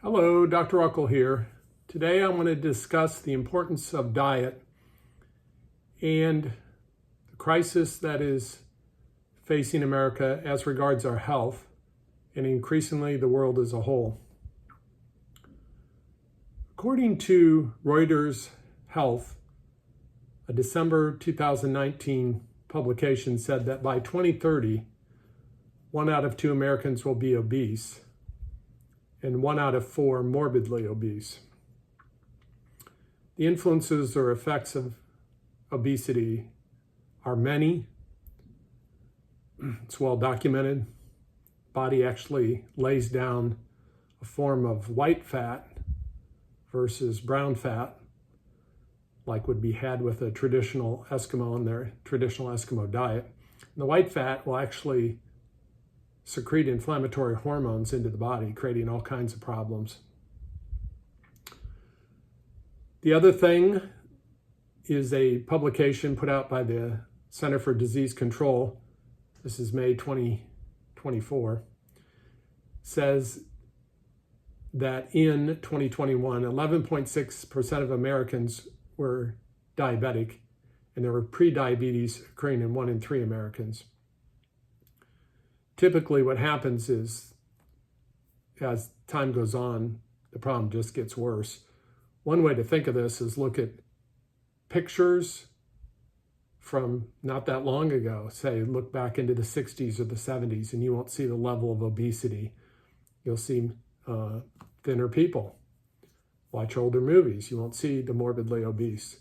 Hello, Dr. Ruckel here. Today I want to discuss the importance of diet and the crisis that is facing America as regards our health and increasingly the world as a whole. According to Reuters Health, a December 2019 publication said that by 2030, 1 out of 2 Americans will be obese and 1 out of 4 morbidly obese. The influences or effects of obesity are many. It's well documented. Body actually lays down a form of white fat versus brown fat, like would be had with a traditional Eskimo in their traditional Eskimo diet. And the white fat will actually secrete inflammatory hormones into the body, creating all kinds of problems. The other thing is a publication put out by the Center for Disease Control. This is May 2024. Says that in 2021, 11.6% of Americans were diabetic, and there were pre-diabetes occurring in 1 in 3 Americans. Typically what happens is, as time goes on, the problem just gets worse. One way to think of this is look at pictures from not that long ago. Say, look back into the 60s or the 70s, and you won't see the level of obesity. You'll see thinner people. Watch older movies. You won't see the morbidly obese.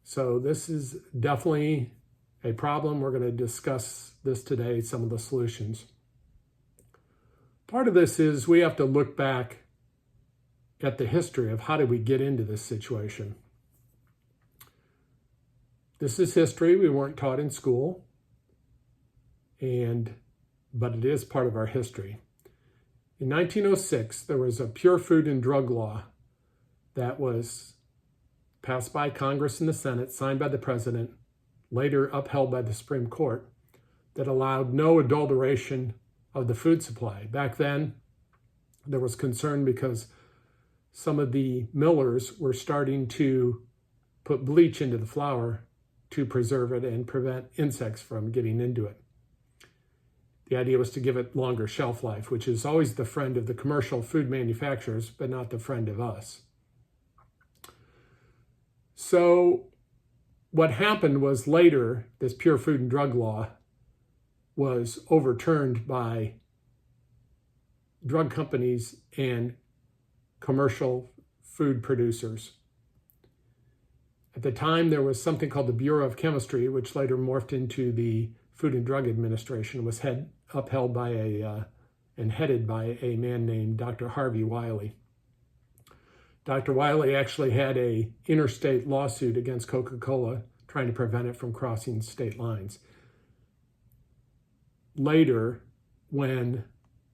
So this is definitely a problem. We're going to discuss this today, some of the solutions. Part of this is we have to look back at the history of how did we get into this situation. This is history we weren't taught in school, but it is part of our history. In 1906, there was a Pure Food and Drug Law that was passed by Congress and the Senate, signed by the President, later upheld by the Supreme Court, that allowed no adulteration of the food supply. Back then, there was concern because some of the millers were starting to put bleach into the flour to preserve it and prevent insects from getting into it. The idea was to give it longer shelf life, which is always the friend of the commercial food manufacturers, but not the friend of us. So what happened was later, this Pure Food and Drug Law was overturned by drug companies and commercial food producers. At the time, there was something called the Bureau of Chemistry, which later morphed into the Food and Drug Administration, was upheld by and headed by a man named Dr. Harvey Wiley. Dr. Wiley actually had an interstate lawsuit against Coca-Cola trying to prevent it from crossing state lines. Later, when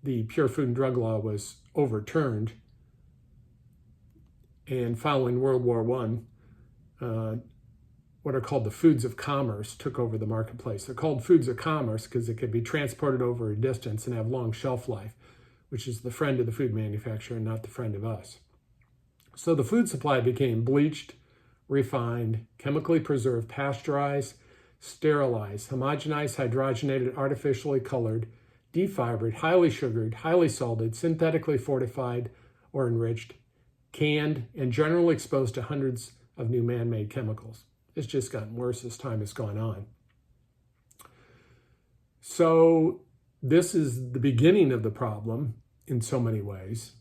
the Pure Food and Drug Law was overturned, and following World War I, what are called the foods of commerce took over the marketplace. They're called foods of commerce because it could be transported over a distance and have long shelf life, which is the friend of the food manufacturer and not the friend of us. So the food supply became bleached, refined, chemically preserved, pasteurized, sterilized, homogenized, hydrogenated, artificially colored, defibered, highly sugared, highly salted, synthetically fortified or enriched, canned, and generally exposed to hundreds of new man-made chemicals. It's just gotten worse as time has gone on. So this is the beginning of the problem in so many ways.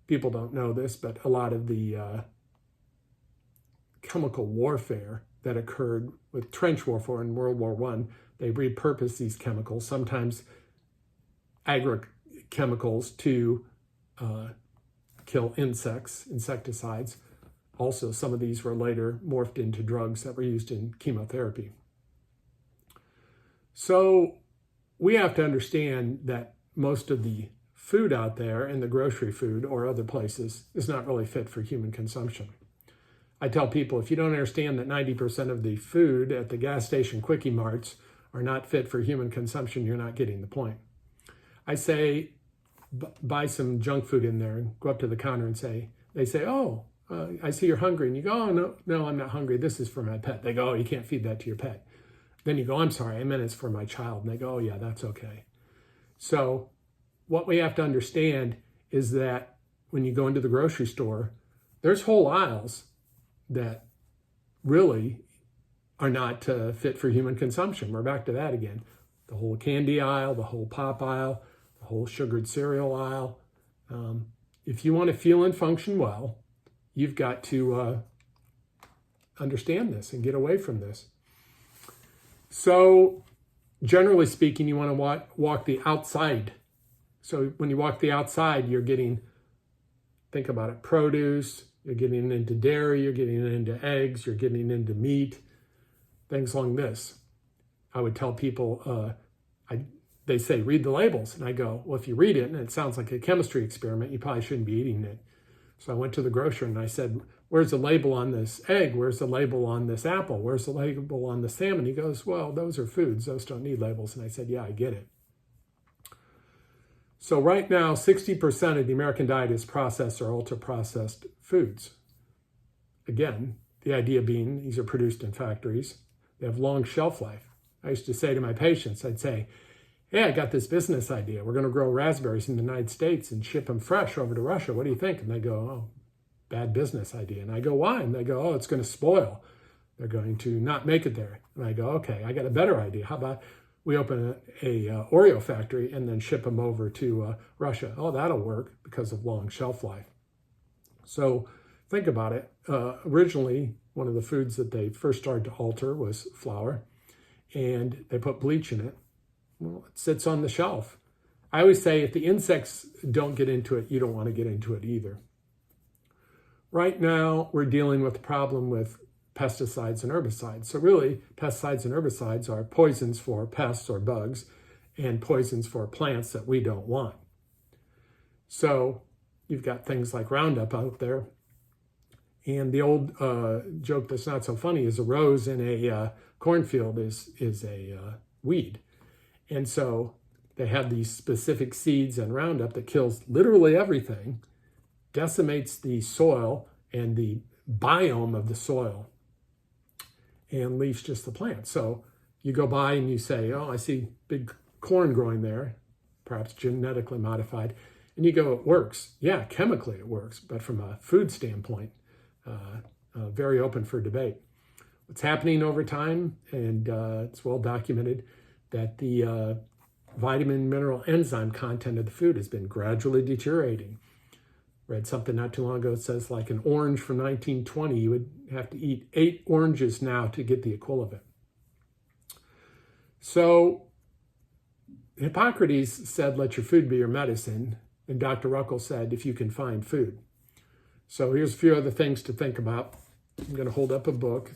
People don't know this, but a lot of the chemical warfare that occurred with trench warfare in World War I, they repurposed these chemicals, sometimes agrochemicals, to kill insects, insecticides. Also, some of these were later morphed into drugs that were used in chemotherapy. So we have to understand that most of the food out there in the grocery food or other places is not really fit for human consumption. I tell people, if you don't understand that 90% of the food at the gas station quickie marts are not fit for human consumption, you're not getting the point. I say buy some junk food in there and go up to the counter and they say, oh, I see you're hungry. And you go, oh, no, I'm not hungry. This is for my pet. They go, oh, you can't feed that to your pet. Then you go, I'm sorry, I meant it's for my child. And they go, oh, yeah, that's okay. So what we have to understand is that when you go into the grocery store, there's whole aisles that really are not fit for human consumption. We're back to that again. The whole candy aisle, the whole pop aisle, the whole sugared cereal aisle. If you want to feel and function well, you've got to understand this and get away from this. So generally speaking, you want to walk the outside. So when you walk the outside, you're getting, think about it, produce, you're getting into dairy, you're getting into eggs, you're getting into meat, things like this. I would tell people, they say, read the labels. And I go, well, if you read it and it sounds like a chemistry experiment, you probably shouldn't be eating it. So I went to the grocer and I said, where's the label on this egg? Where's the label on this apple? Where's the label on the salmon? He goes, well, those are foods. Those don't need labels. And I said, yeah, I get it. So right now, 60% of the American diet is processed or ultra-processed foods. Again, the idea being these are produced in factories. They have long shelf life. I used to say to my patients, I'd say, hey, I got this business idea. We're going to grow raspberries in the United States and ship them fresh over to Russia. What do you think? And they go, oh, bad business idea. And I go, why? And they go, oh, it's going to spoil. They're going to not make it there. And I go, okay, I got a better idea. How about we open a Oreo factory and then ship them over to Russia? Oh, that'll work because of long shelf life. So think about it. Originally, one of the foods that they first started to alter was flour, and they put bleach in it. Well, it sits on the shelf. I always say if the insects don't get into it, you don't want to get into it either. Right now, we're dealing with the problem with pesticides and herbicides. So really, pesticides and herbicides are poisons for pests or bugs and poisons for plants that we don't want. So you've got things like Roundup out there. And the old joke that's not so funny is a rose in a cornfield is a weed. And so they have these specific seeds and Roundup that kills literally everything, decimates the soil and the biome of the soil, and leaves just the plant. So you go by and you say, oh, I see big corn growing there, perhaps genetically modified. And you go, it works. Yeah, chemically it works. But from a food standpoint, very open for debate. What's happening over time, and it's well documented, that the vitamin, mineral, enzyme content of the food has been gradually deteriorating. Read something not too long ago that says like an orange from 1920, you would have to eat 8 oranges now to get the equivalent. So Hippocrates said, let your food be your medicine. And Dr. Ruckel said, if you can find food. So here's a few other things to think about. I'm going to hold up a book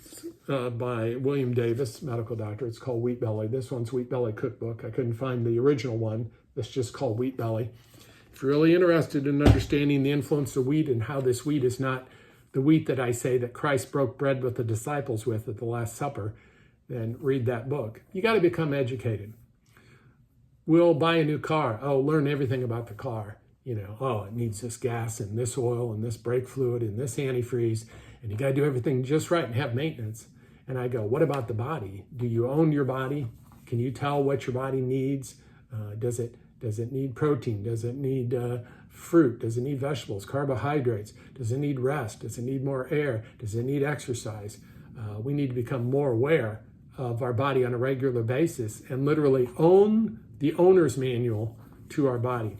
by William Davis, medical doctor. It's called Wheat Belly. This one's Wheat Belly Cookbook. I couldn't find the original one. It's just called Wheat Belly. If you're really interested in understanding the influence of wheat and how this wheat is not the wheat that I say that Christ broke bread with the disciples with at the Last Supper, then read that book. You got to become educated. We'll buy a new car. Oh, learn everything about the car. You know, oh, it needs this gas and this oil and this brake fluid and this antifreeze, and you got to do everything just right and have maintenance. And I go, what about the body? Do you own your body? Can you tell what your body needs? Does it need protein? Does it need fruit? Does it need vegetables, carbohydrates? Does it need rest? Does it need more air? Does it need exercise? We need to become more aware of our body on a regular basis and literally own the owner's manual to our body.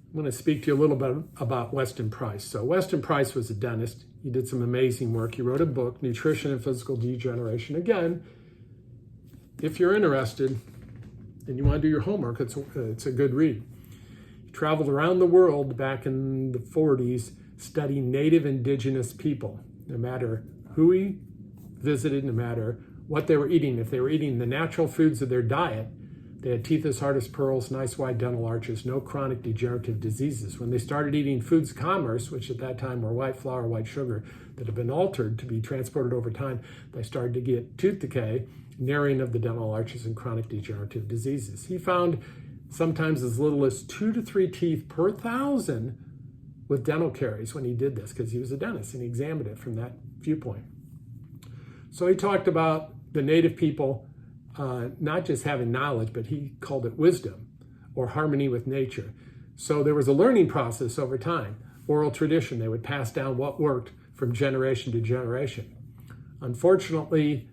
I'm going to speak to you a little bit about Weston Price. So Weston Price was a dentist. He did some amazing work. He wrote a book, Nutrition and Physical Degeneration. Again, if you're interested and you want to do your homework, it's a good read. He traveled around the world back in the 40s studying native indigenous people, no matter who he visited, no matter what they were eating. If they were eating the natural foods of their diet, they had teeth as hard as pearls, nice wide dental arches, no chronic degenerative diseases. When they started eating foods of commerce, which at that time were white flour, white sugar, that had been altered to be transported over time, they started to get tooth decay narrowing of the dental arches and chronic degenerative diseases. He found sometimes as little as 2 to 3 teeth per 1,000 with dental caries when he did this, because he was a dentist and he examined it from that viewpoint. So he talked about the native people not just having knowledge, but he called it wisdom or harmony with nature. So there was a learning process over time, oral tradition. They would pass down what worked from generation to generation. Unfortunately,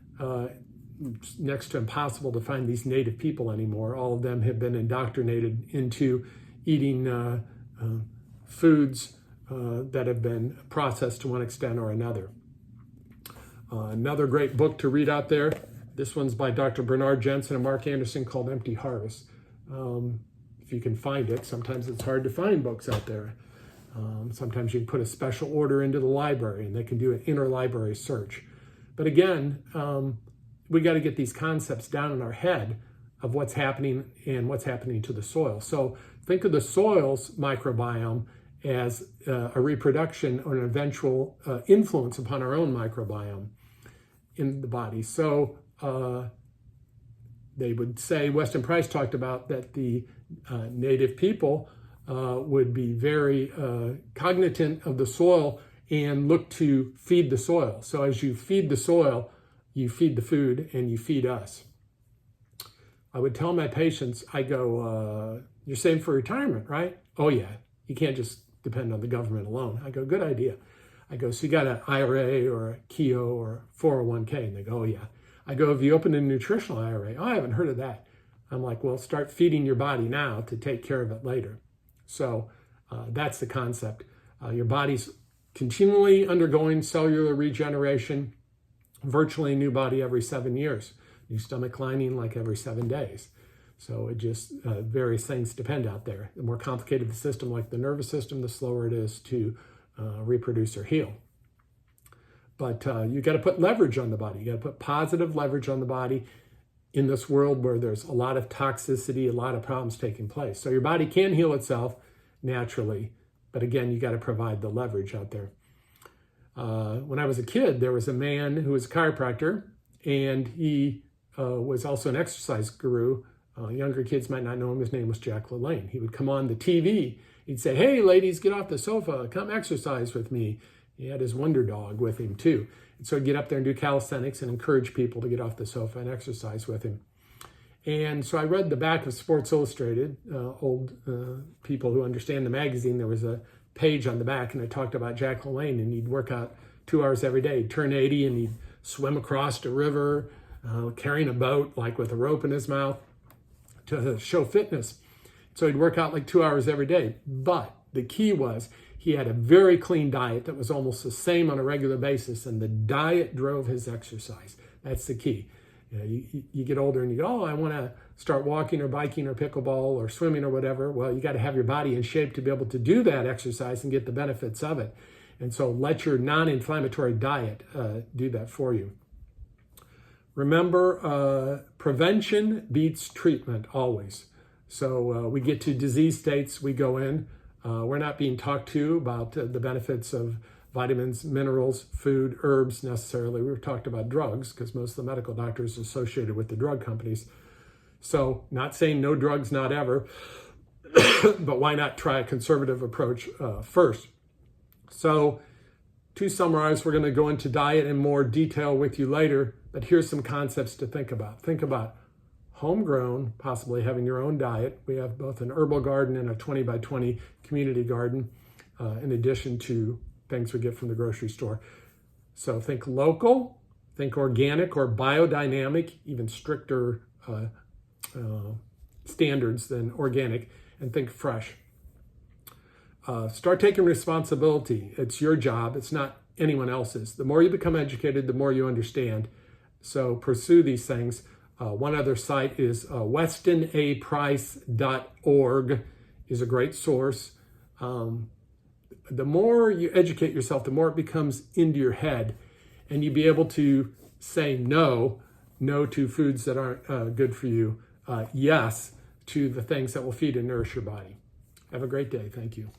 next to impossible to find these native people anymore. All of them have been indoctrinated into eating foods that have been processed to one extent or another. Another great book to read out there, this one's by Dr. Bernard Jensen and Mark Anderson, called Empty Harvest. If you can find it, sometimes it's hard to find books out there. Sometimes you can put a special order into the library and they can do an interlibrary search. But again, we got to get these concepts down in our head of what's happening and what's happening to the soil. So think of the soil's microbiome as a reproduction or an eventual influence upon our own microbiome in the body. So they would say, Weston Price talked about that the native people would be very cognizant of the soil and look to feed the soil. So as you feed the soil, you feed the food and you feed us. I would tell my patients, I go, you're saving for retirement, right? Oh yeah, you can't just depend on the government alone. I go, good idea. I go, so you got an IRA or a KEO or 401k? And they go, oh yeah. I go, have you opened a nutritional IRA? Oh, I haven't heard of that. I'm like, well, start feeding your body now to take care of it later. So that's the concept. Your body's continually undergoing cellular regeneration, virtually a new body every 7 years. New stomach lining like every 7 days. So it just, various things depend out there. The more complicated the system, like the nervous system, the slower it is to reproduce or heal. But you got to put leverage on the body. You got to put positive leverage on the body in this world where there's a lot of toxicity, a lot of problems taking place. So your body can heal itself naturally, but again, you got to provide the leverage out there. When I was a kid, there was a man who was a chiropractor, and he was also an exercise guru. Younger kids might not know him. His name was Jack LaLanne. He would come on the TV. He'd say, hey, ladies, get off the sofa. Come exercise with me. He had his wonder dog with him, too. And so he'd get up there and do calisthenics and encourage people to get off the sofa and exercise with him. And so I read the back of Sports Illustrated, old people who understand the magazine. There was a page on the back, and it talked about Jack LaLanne, and he'd work out 2 hours every day. He'd turn 80, and he'd swim across a river, carrying a boat, like with a rope in his mouth, to show fitness. So he'd work out like 2 hours every day. But the key was he had a very clean diet that was almost the same on a regular basis, and the diet drove his exercise. That's the key. You get older and you go, oh, I want to start walking or biking or pickleball or swimming or whatever. Well, you got to have your body in shape to be able to do that exercise and get the benefits of it. And so let your non-inflammatory diet do that for you. Remember, prevention beats treatment always. So we get to disease states, we go in. We're not being talked to about the benefits of vitamins, minerals, food, herbs necessarily. We've talked about drugs because most of the medical doctors are associated with the drug companies. So not saying no drugs, not ever, but why not try a conservative approach first? So to summarize, we're going to go into diet in more detail with you later, but here's some concepts to think about. Think about homegrown, possibly having your own diet. We have both an herbal garden and a 20 by 20 community garden, in addition to things we get from the grocery store. So think local, think organic or biodynamic, even stricter standards than organic, and think fresh. Start taking responsibility. It's your job. It's not anyone else's. The more you become educated, the more you understand. So pursue these things. One other site is westonaprice.org is a great source. The more you educate yourself, the more it becomes into your head, and you be able to say no to foods that aren't good for you, yes to the things that will feed and nourish your body. Have a great day. Thank you.